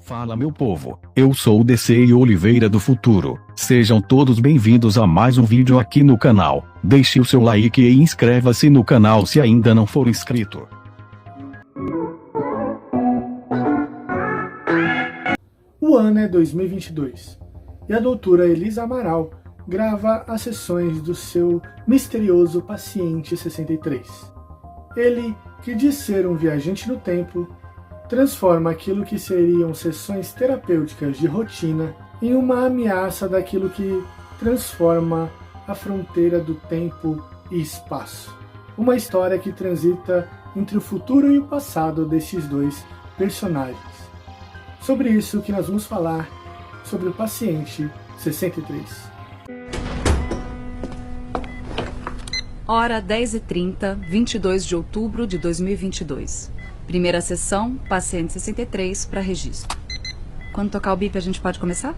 Fala meu povo, eu sou o DC Oliveira do Futuro. Sejam todos bem-vindos a mais um vídeo aqui no canal. Deixe o seu like e inscreva-se no canal se ainda não for inscrito. O ano é 2022 e a doutora Elisa Amaral grava as sessões do seu misterioso paciente 63. Ele, que diz ser um viajante no tempo, transforma aquilo que seriam sessões terapêuticas de rotina em uma ameaça daquilo que transforma a fronteira do tempo e espaço. Uma história que transita entre o futuro e o passado destes dois personagens. Sobre isso que nós vamos falar sobre o paciente 63. Hora 10h30, 22 de outubro de 2022. Primeira sessão, paciente 63, para registro. Quando tocar o bip, a gente pode começar?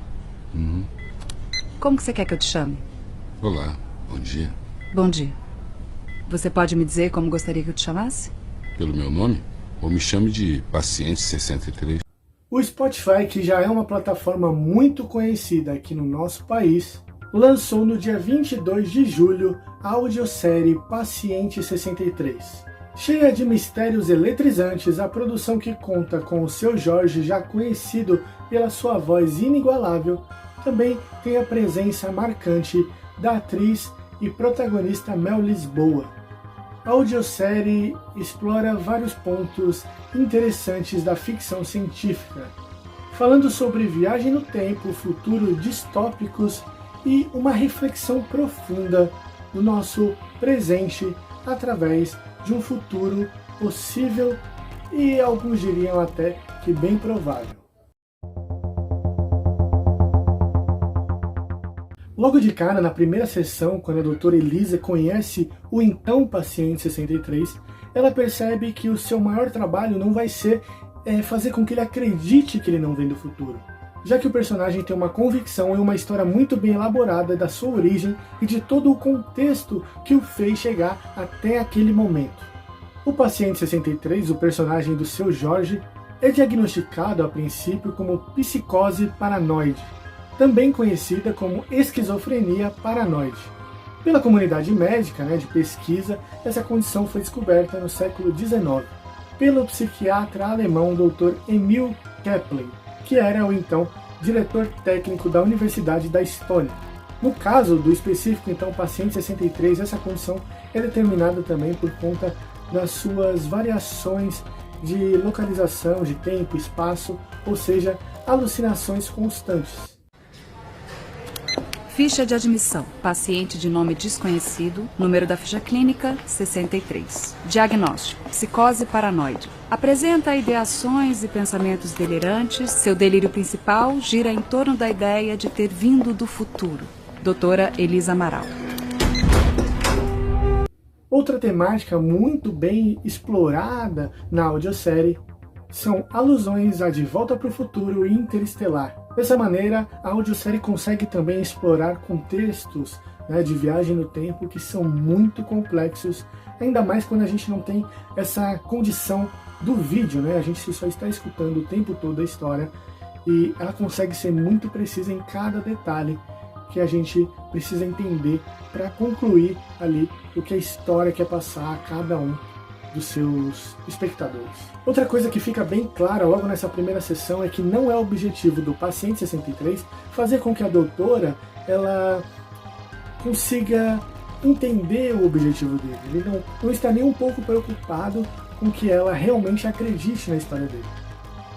Como que você quer que eu te chame? Olá, bom dia. Bom dia. Você pode me dizer como gostaria que eu te chamasse? Pelo meu nome? Ou me chame de paciente 63? O Spotify, que já é uma plataforma muito conhecida aqui no nosso país, lançou no dia 22 de julho a audiosérie Paciente 63. Cheia de mistérios eletrizantes, a produção, que conta com o Seu Jorge, já conhecido pela sua voz inigualável, também tem a presença marcante da atriz e protagonista Mel Lisboa. A audiosérie explora vários pontos interessantes da ficção científica, falando sobre viagem no tempo, futuro distópicos e uma reflexão profunda do nosso presente através de um futuro possível e alguns diriam até que bem provável. Logo de cara, na primeira sessão, quando a doutora Elisa conhece o então paciente 63, ela percebe que o seu maior trabalho não vai ser fazer com que ele acredite que ele não vem do futuro, já que o personagem tem uma convicção e uma história muito bem elaborada da sua origem e de todo o contexto que o fez chegar até aquele momento. O paciente 63, o personagem do Seu Jorge, é diagnosticado a princípio como psicose paranoide, também conhecida como esquizofrenia paranoide. Pela comunidade médica de pesquisa, essa condição foi descoberta no século XIX pelo psiquiatra alemão Dr. Emil Kraepelin, que era o então diretor técnico da Universidade da Estônia. No caso do específico então paciente 63, essa condição é determinada também por conta das suas variações de localização, de tempo, espaço, ou seja, alucinações constantes. Ficha de admissão. Paciente de nome desconhecido. Número da ficha clínica, 63. Diagnóstico. Psicose paranoide. Apresenta ideações e pensamentos delirantes. Seu delírio principal gira em torno da ideia de ter vindo do futuro. Doutora Elisa Amaral. Outra temática muito bem explorada na audiosérie são alusões a De Volta para o Futuro e Interestelar. Dessa maneira, a audiosérie consegue também explorar contextos de viagem no tempo que são muito complexos, ainda mais quando a gente não tem essa condição do vídeo, a gente só está escutando o tempo todo a história e ela consegue ser muito precisa em cada detalhe que a gente precisa entender para concluir ali o que a história quer passar a cada um dos seus espectadores. Outra coisa que fica bem clara logo nessa primeira sessão é que não é o objetivo do paciente 63 fazer com que a doutora ela consiga entender o objetivo dele. Ele não está nem um pouco preocupado com que ela realmente acredite na história dele.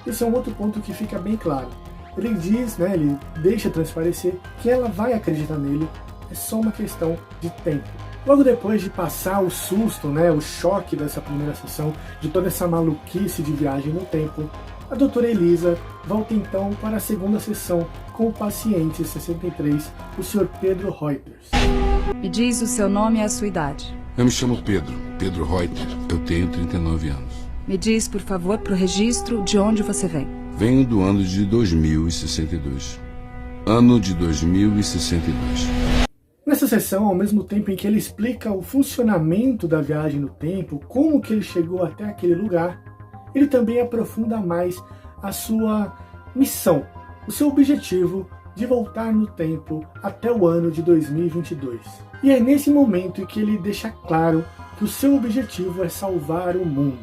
Esse é um outro ponto que fica bem claro. Ele diz, ele deixa transparecer que ela vai acreditar nele, é só uma questão de tempo. Logo depois de passar o susto, o choque dessa primeira sessão, de toda essa maluquice de viagem no tempo, a doutora Elisa volta então para a segunda sessão com o paciente 63, o Sr. Pedro Reuters. Me diz o seu nome e a sua idade. Eu me chamo Pedro Reuter. Eu tenho 39 anos. Me diz, por favor, para o registro, de onde você vem. Venho do ano de 2062. Ano de 2062. Nessa sessão, ao mesmo tempo em que ele explica o funcionamento da viagem no tempo, como que ele chegou até aquele lugar, ele também aprofunda mais a sua missão, o seu objetivo de voltar no tempo até o ano de 2022. E é nesse momento que ele deixa claro que o seu objetivo é salvar o mundo,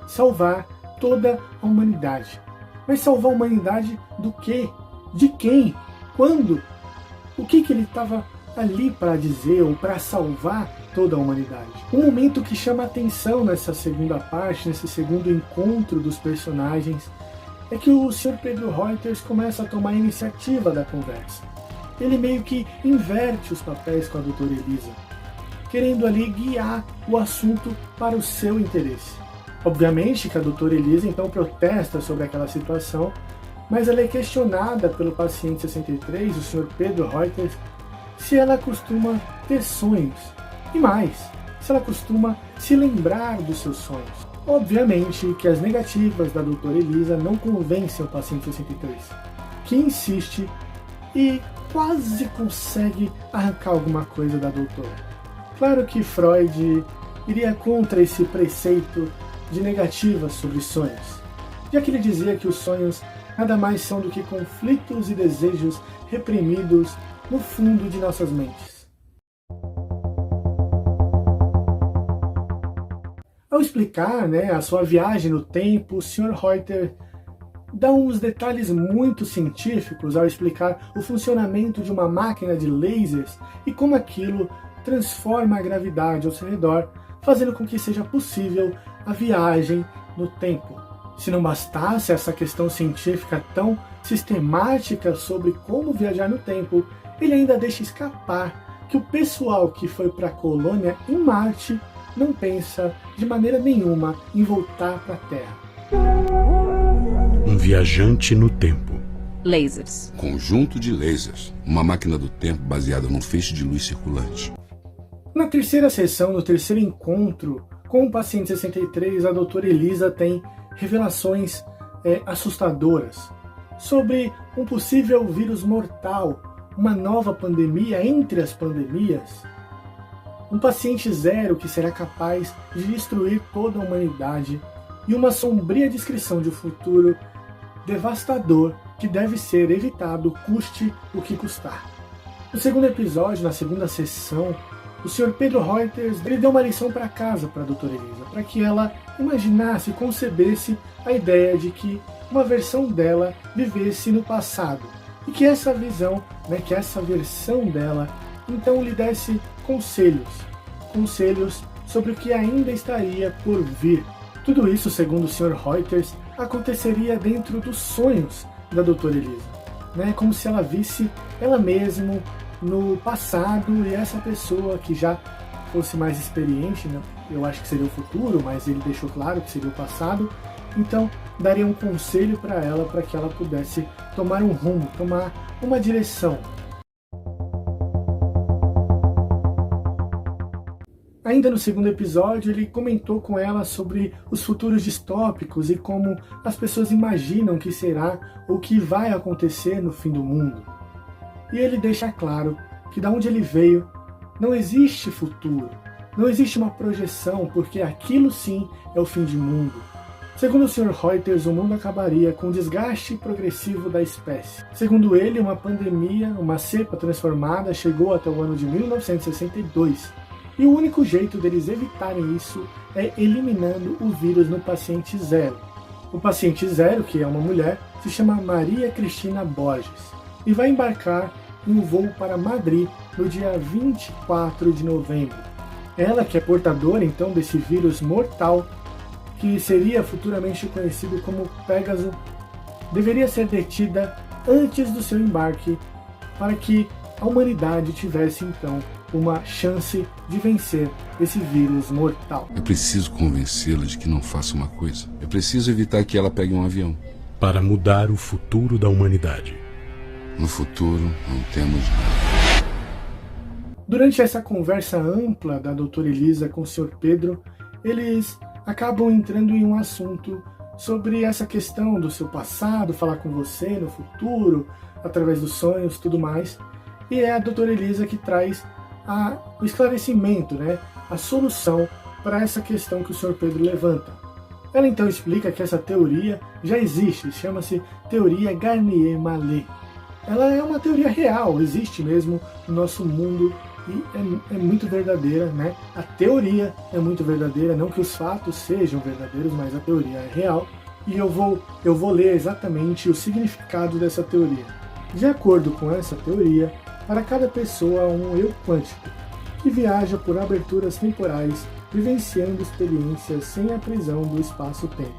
salvar toda a humanidade. Mas salvar a humanidade do quê? De quem? Quando? O que ele estava ali para dizer ou para salvar toda a humanidade? Um momento que chama a atenção nessa segunda parte, nesse segundo encontro dos personagens, é que o Sr. Pedro Reuters começa a tomar a iniciativa da conversa. Ele meio que inverte os papéis com a doutora Elisa, querendo ali guiar o assunto para o seu interesse. Obviamente que a doutora Elisa então protesta sobre aquela situação, mas ela é questionada pelo paciente 63, o Sr. Pedro Reuters, se ela costuma ter sonhos. E mais, se ela costuma se lembrar dos seus sonhos. Obviamente que as negativas da doutora Elisa não convencem o paciente 63, que insiste e quase consegue arrancar alguma coisa da doutora. Claro que Freud iria contra esse preceito de negativas sobre sonhos, já que ele dizia que os sonhos nada mais são do que conflitos e desejos reprimidos no fundo de nossas mentes. Ao explicar a sua viagem no tempo, o Sr. Reuters dá uns detalhes muito científicos ao explicar o funcionamento de uma máquina de lasers e como aquilo transforma a gravidade ao seu redor, fazendo com que seja possível a viagem no tempo. Se não bastasse essa questão científica tão sistemática sobre como viajar no tempo, ele ainda deixa escapar que o pessoal que foi para a colônia em Marte não pensa de maneira nenhuma em voltar para a Terra. Um viajante no tempo. Lasers. Conjunto de lasers. Uma máquina do tempo baseada num feixe de luz circulante. Na terceira sessão, no terceiro encontro com o paciente 63, a doutora Elisa tem revelações assustadoras sobre um possível vírus mortal, uma nova pandemia entre as pandemias, um paciente zero que será capaz de destruir toda a humanidade e uma sombria descrição de um futuro devastador que deve ser evitado, custe o que custar. No segundo episódio, na segunda sessão, o Sr. Pedro Reuters deu uma lição para casa para a doutora Elisa, para que ela imaginasse e concebesse a ideia de que uma versão dela vivesse no passado e que essa visão, que essa versão dela, então lhe desse conselhos sobre o que ainda estaria por vir. Tudo isso, segundo o Sr. Reuters, aconteceria dentro dos sonhos da doutora Elisa, como se ela visse ela mesma no passado e essa pessoa que já fosse mais experiente, eu acho que seria o futuro, mas ele deixou claro que seria o passado, então daria um conselho para ela, para que ela pudesse tomar um rumo, tomar uma direção. Ainda no segundo episódio, ele comentou com ela sobre os futuros distópicos e como as pessoas imaginam que será ou que vai acontecer no fim do mundo. E ele deixa claro que da onde ele veio não existe futuro, não existe uma projeção, porque aquilo sim é o fim de mundo. Segundo o Sr. Reuters, o mundo acabaria com o desgaste progressivo da espécie. Segundo ele, uma pandemia, uma cepa transformada, chegou até o ano de 1962. E o único jeito deles evitarem isso é eliminando o vírus no paciente zero. O paciente zero, que é uma mulher, se chama Maria Cristina Borges e vai embarcar em um voo para Madrid no dia 24 de novembro. Ela, que é portadora então desse vírus mortal, que seria futuramente conhecido como Pégaso, deveria ser detida antes do seu embarque para que a humanidade tivesse então uma chance de vencer esse vírus mortal. Eu preciso convencê-la de que não faça uma coisa. Eu preciso evitar que ela pegue um avião. Para mudar o futuro da humanidade. No futuro, não temos nada. Durante essa conversa ampla da doutora Elisa com o Sr. Pedro, eles acabam entrando em um assunto sobre essa questão do seu passado, falar com você no futuro, através dos sonhos, tudo mais. E é a doutora Elisa que traz o esclarecimento, a solução para essa questão que o Sr. Pedro levanta. Ela então explica que essa teoria já existe, chama-se teoria Garnier-Mallet. Ela é uma teoria real, existe mesmo no nosso mundo e é muito verdadeira, né? A teoria é muito verdadeira, não que os fatos sejam verdadeiros, mas a teoria é real. E eu vou ler exatamente o significado dessa teoria. De acordo com essa teoria, para cada pessoa há um eu quântico, que viaja por aberturas temporais, vivenciando experiências sem a prisão do espaço-tempo,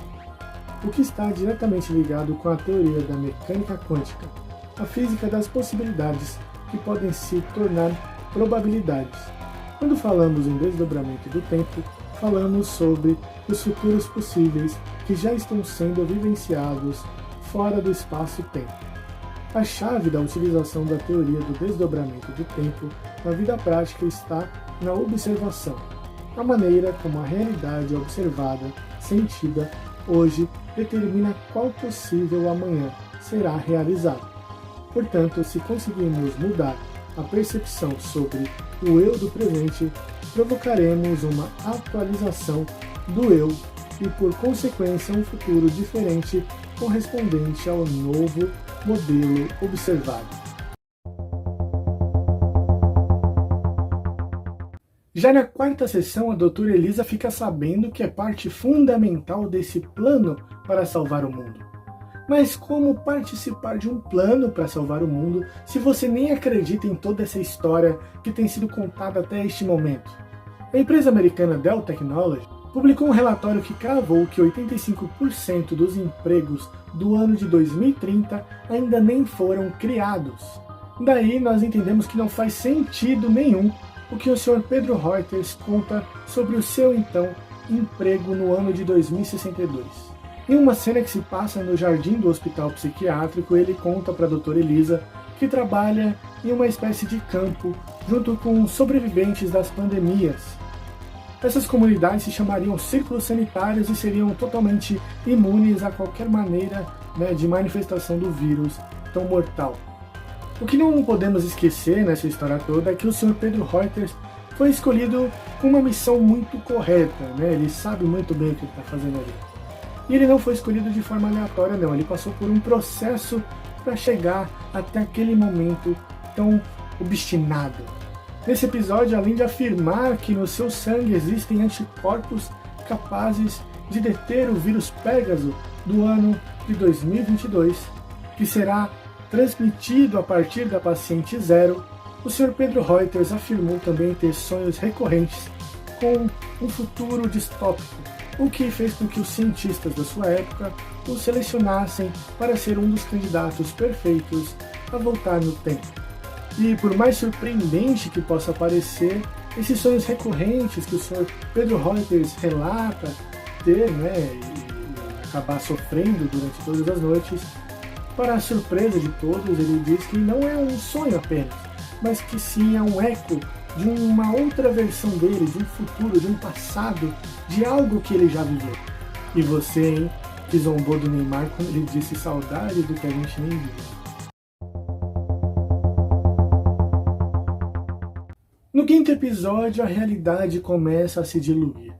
o que está diretamente ligado com a teoria da mecânica quântica, a física das possibilidades que podem se tornar probabilidades. Quando falamos em desdobramento do tempo, falamos sobre os futuros possíveis que já estão sendo vivenciados fora do espaço-tempo. A chave da utilização da teoria do desdobramento do tempo na vida prática está na observação, a maneira como a realidade observada, sentida, hoje, determina qual possível amanhã será realizado. Portanto, se conseguirmos mudar a percepção sobre o eu do presente, provocaremos uma atualização do eu e, por consequência, um futuro diferente correspondente ao novo modelo observado. Já na quarta sessão, a doutora Elisa fica sabendo que é parte fundamental desse plano para salvar o mundo. Mas como participar de um plano para salvar o mundo se você nem acredita em toda essa história que tem sido contada até este momento? A empresa americana Dell Technologies publicou um relatório que cravou que 85% dos empregos do ano de 2030 ainda nem foram criados. Daí nós entendemos que não faz sentido nenhum o que o Sr. Pedro Reuters conta sobre o seu então emprego no ano de 2062. Em uma cena que se passa no jardim do hospital psiquiátrico, ele conta para a doutora Elisa que trabalha em uma espécie de campo junto com sobreviventes das pandemias. Essas comunidades se chamariam círculos sanitários e seriam totalmente imunes a qualquer maneira, de manifestação do vírus tão mortal. O que não podemos esquecer nessa história toda é que o Sr. Pedro Reuters foi escolhido com uma missão muito correta, ele sabe muito bem o que ele está fazendo ali. E ele não foi escolhido de forma aleatória, não. Ele passou por um processo para chegar até aquele momento tão obstinado. Nesse episódio, além de afirmar que no seu sangue existem anticorpos capazes de deter o vírus Pégaso do ano de 2022, que será transmitido a partir da paciente zero, o Sr. Pedro Reuters afirmou também ter sonhos recorrentes com um futuro distópico, o que fez com que os cientistas da sua época o selecionassem para ser um dos candidatos perfeitos a voltar no tempo. E por mais surpreendente que possa parecer, esses sonhos recorrentes que o Sr. Pedro Reuters relata ter, e acabar sofrendo durante todas as noites, para a surpresa de todos, ele diz que não é um sonho apenas, mas que sim é um eco de uma outra versão dele, de um futuro, de um passado, de algo que ele já viveu. E você, hein, que zombou do Neymar quando ele disse saudade do que a gente nem viu. No quinto episódio, a realidade começa a se diluir.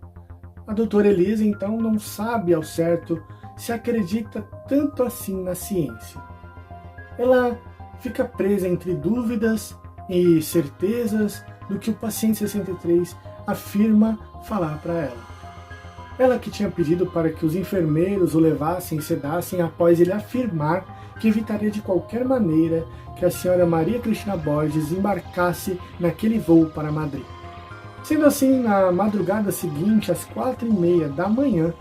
A doutora Elisa, então, não sabe ao certo se acredita tanto assim na ciência. Ela fica presa entre dúvidas e certezas do que o paciente 63 afirma falar para ela. Ela que tinha pedido para que os enfermeiros o levassem e sedassem após ele afirmar que evitaria de qualquer maneira que a senhora Maria Cristina Borges embarcasse naquele voo para Madrid. Sendo assim, na madrugada seguinte, às 4h30 da manhã,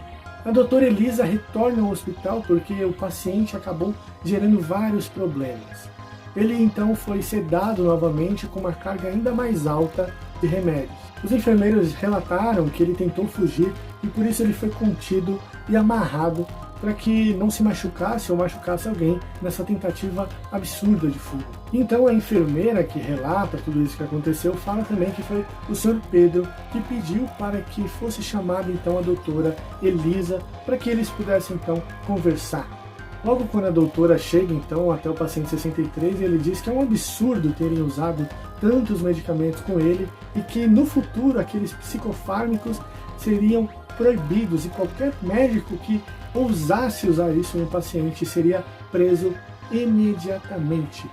a doutora Elisa retorna ao hospital porque o paciente acabou gerando vários problemas. Ele então foi sedado novamente com uma carga ainda mais alta de remédios. Os enfermeiros relataram que ele tentou fugir e por isso ele foi contido e amarrado para que não se machucasse ou machucasse alguém nessa tentativa absurda de fuga. Então a enfermeira que relata tudo isso que aconteceu fala também que foi o Sr. Pedro que pediu para que fosse chamada então a doutora Elisa para que eles pudessem então conversar. Logo quando a doutora chega então até o paciente 63, ele diz que é um absurdo terem usado tantos medicamentos com ele e que no futuro aqueles psicofármacos seriam proibidos e qualquer médico que ousasse usar isso em um paciente seria preso imediatamente.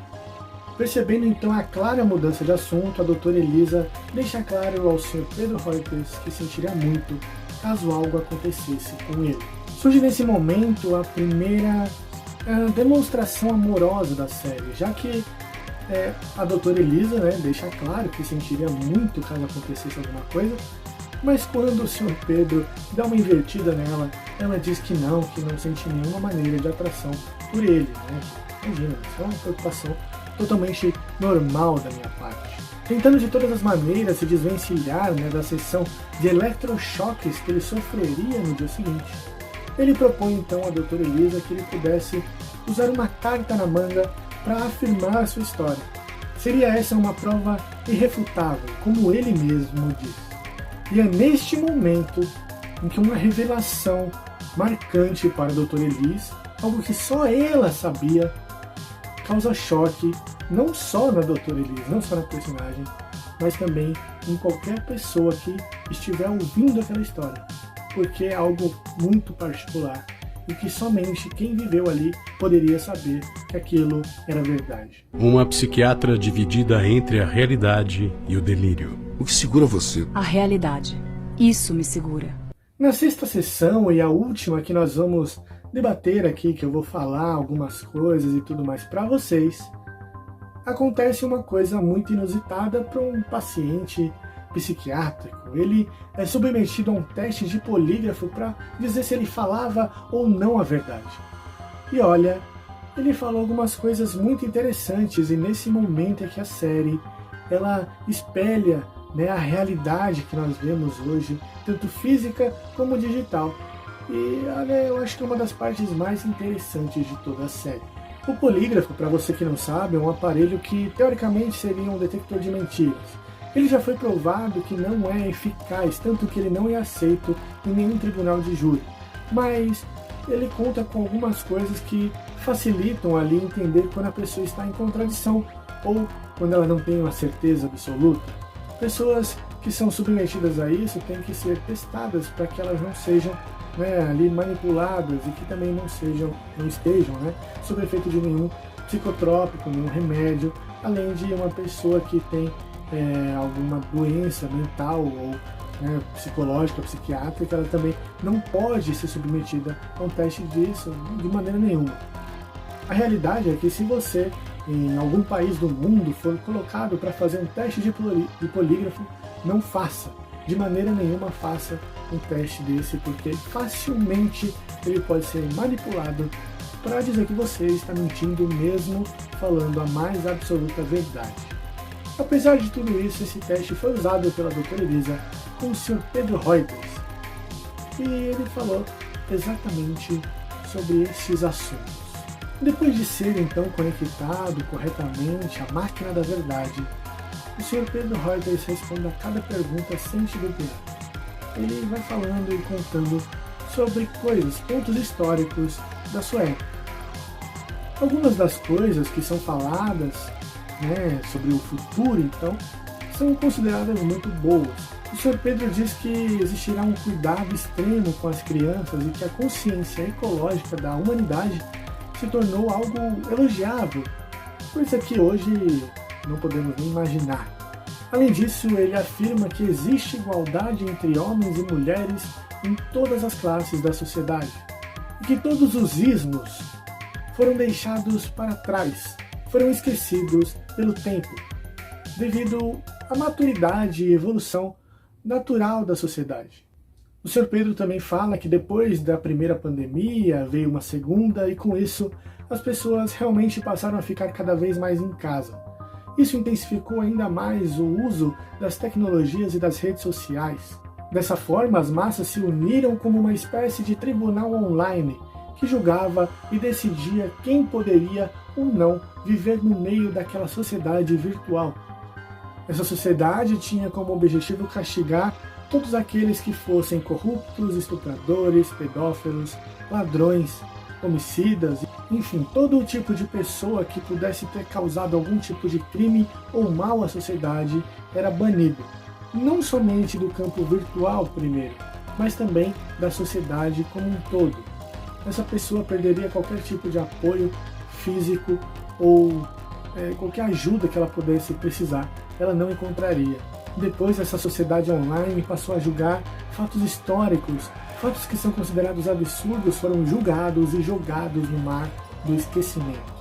Percebendo então a clara mudança de assunto, a doutora Elisa deixa claro ao Sr. Pedro Reuters que sentiria muito caso algo acontecesse com ele. Surge nesse momento a primeira demonstração amorosa da série, já que a doutora Elisa deixa claro que sentiria muito caso acontecesse alguma coisa, mas quando o Sr. Pedro dá uma invertida nela, ela diz que não sente nenhuma maneira de atração por ele. Imagina, isso é uma preocupação totalmente normal da minha parte. Tentando de todas as maneiras se desvencilhar da sessão de eletrochoques que ele sofreria no dia seguinte, ele propõe então à doutora Elisa que ele pudesse usar uma carta na manga para afirmar sua história. Seria essa uma prova irrefutável, como ele mesmo diz. E é neste momento em que uma revelação marcante para a doutora Elisa, algo que só ela sabia, causa choque não só na doutora Elisa, não só na personagem, mas também em qualquer pessoa que estiver ouvindo aquela história, porque é algo muito particular e que somente quem viveu ali poderia saber que aquilo era verdade. Uma psiquiatra dividida entre a realidade e o delírio. O que segura você? A realidade. Isso me segura. Na sexta sessão e a última que nós vamos debater aqui, que eu vou falar algumas coisas e tudo mais para vocês, acontece uma coisa muito inusitada para um paciente psiquiátrico. Ele é submetido a um teste de polígrafo para dizer se ele falava ou não a verdade. E olha, ele falou algumas coisas muito interessantes, e nesse momento é que a série ela espelha a realidade que nós vemos hoje, tanto física como digital. E olha, eu acho que é uma das partes mais interessantes de toda a série. O polígrafo, para você que não sabe, é um aparelho que teoricamente seria um detector de mentiras. Ele já foi provado que não é eficaz, tanto que ele não é aceito em nenhum tribunal de júri. Mas ele conta com algumas coisas que facilitam ali entender quando a pessoa está em contradição ou quando ela não tem uma certeza absoluta. Pessoas que são submetidas a isso têm que ser testadas para que elas não sejam ali manipuladas e que também não estejam sob efeito de nenhum psicotrópico, nenhum remédio, além de uma pessoa que tem alguma doença mental ou psicológica, psiquiátrica, ela também não pode ser submetida a um teste disso de maneira nenhuma. A realidade é que se você, em algum país do mundo, for colocado para fazer um teste de polígrafo, não faça. De maneira nenhuma faça um teste desse, porque facilmente ele pode ser manipulado para dizer que você está mentindo mesmo falando a mais absoluta verdade. Apesar de tudo isso, esse teste foi usado pela doutora Elisa com o Sr. Pedro Reuters, e ele falou exatamente sobre esses assuntos. Depois de ser então conectado corretamente à máquina da verdade, o Sr. Pedro Reuters responde a cada pergunta sem titubear. Ele vai falando e contando sobre coisas, pontos históricos da sua época. Algumas das coisas que são faladas sobre o futuro, então, são consideradas muito boas. O Sr. Pedro diz que existirá um cuidado extremo com as crianças e que a consciência ecológica da humanidade se tornou algo elogiável, coisa que hoje não podemos nem imaginar. Além disso, ele afirma que existe igualdade entre homens e mulheres em todas as classes da sociedade, e que todos os ismos foram deixados para trás, foram esquecidos pelo tempo, devido à maturidade e evolução natural da sociedade. O Sr. Pedro também fala que depois da primeira pandemia veio uma segunda, e com isso as pessoas realmente passaram a ficar cada vez mais em casa. Isso intensificou ainda mais o uso das tecnologias e das redes sociais. Dessa forma, as massas se uniram como uma espécie de tribunal online que julgava e decidia quem poderia ou não viver no meio daquela sociedade virtual. Essa sociedade tinha como objetivo castigar todos aqueles que fossem corruptos, estupradores, pedófilos, ladrões, homicidas, enfim, todo o tipo de pessoa que pudesse ter causado algum tipo de crime ou mal à sociedade era banido. Não somente do campo virtual primeiro, mas também da sociedade como um todo. Essa pessoa perderia qualquer tipo de apoio físico ou qualquer ajuda que ela pudesse precisar, ela não encontraria. Depois, essa sociedade online passou a julgar fatos históricos, fatos que são considerados absurdos foram julgados e jogados no mar do esquecimento.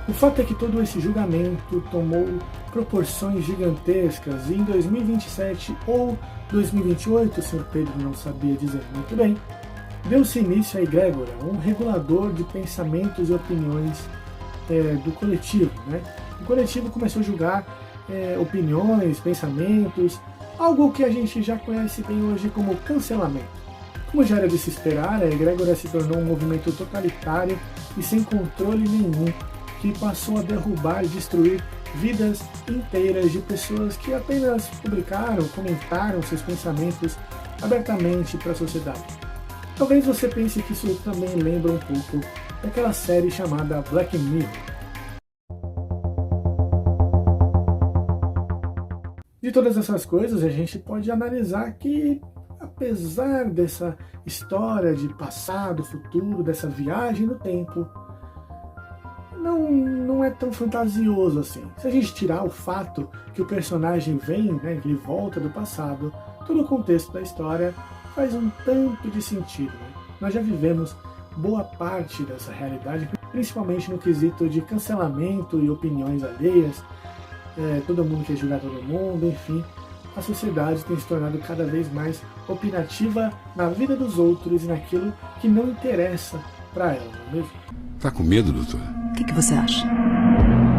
O fato é que todo esse julgamento tomou proporções gigantescas e em 2027 ou 2028, o Sr. Pedro não sabia dizer muito bem, deu-se início à egrégora, um regulador de pensamentos e opiniões do coletivo. O coletivo começou a julgar opiniões, pensamentos, algo que a gente já conhece bem hoje como cancelamento. Como já era de se esperar, a egrégora se tornou um movimento totalitário e sem controle nenhum, que passou a derrubar e destruir vidas inteiras de pessoas que apenas publicaram, comentaram seus pensamentos abertamente para a sociedade. Talvez você pense que isso também lembra um pouco daquela série chamada Black Mirror. De todas essas coisas, a gente pode analisar que, apesar dessa história de passado, futuro, dessa viagem no tempo, não é tão fantasioso assim. Se a gente tirar o fato que o personagem vem, que ele volta do passado, todo o contexto da história faz um tanto de sentido. Nós já vivemos boa parte dessa realidade, principalmente no quesito de cancelamento e opiniões alheias. Todo mundo quer julgar todo mundo, enfim. A sociedade tem se tornado cada vez mais opinativa na vida dos outros e naquilo que não interessa para ela, não é mesmo? Tá com medo, doutor? O que você acha?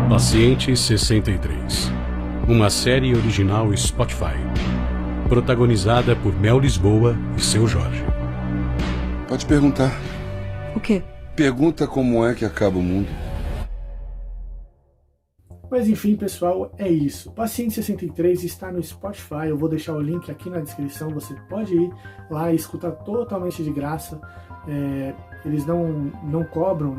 Paciente 63. Uma série original Spotify. Protagonizada por Mel Lisboa e Seu Jorge. Pode perguntar. O quê? Pergunta como é que acaba o mundo. Mas enfim, pessoal, é isso. Paciente 63 está no Spotify, eu vou deixar o link aqui na descrição, você pode ir lá e escutar totalmente de graça. Eles não cobram,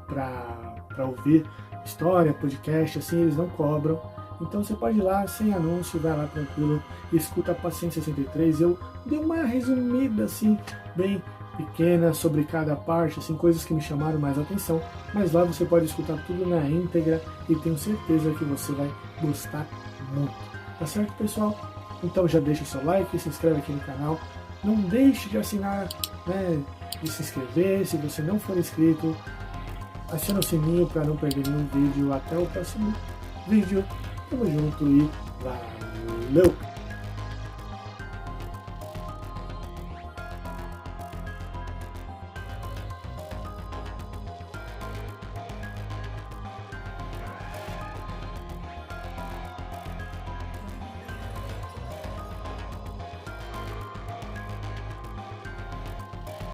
para ouvir história, podcast, assim, eles não cobram. Então você pode ir lá sem anúncio, vai lá tranquilo e escuta Paciente 63. Eu dei uma resumida assim, bem pequena sobre cada parte, assim, coisas que me chamaram mais atenção, mas lá você pode escutar tudo na íntegra e tenho certeza que você vai gostar muito. Tá certo, pessoal? Então já deixa o seu like, se inscreve aqui no canal, não deixe de assinar, de se inscrever, se você não for inscrito, aciona o sininho para não perder nenhum vídeo. Até o próximo vídeo, tamo junto e valeu!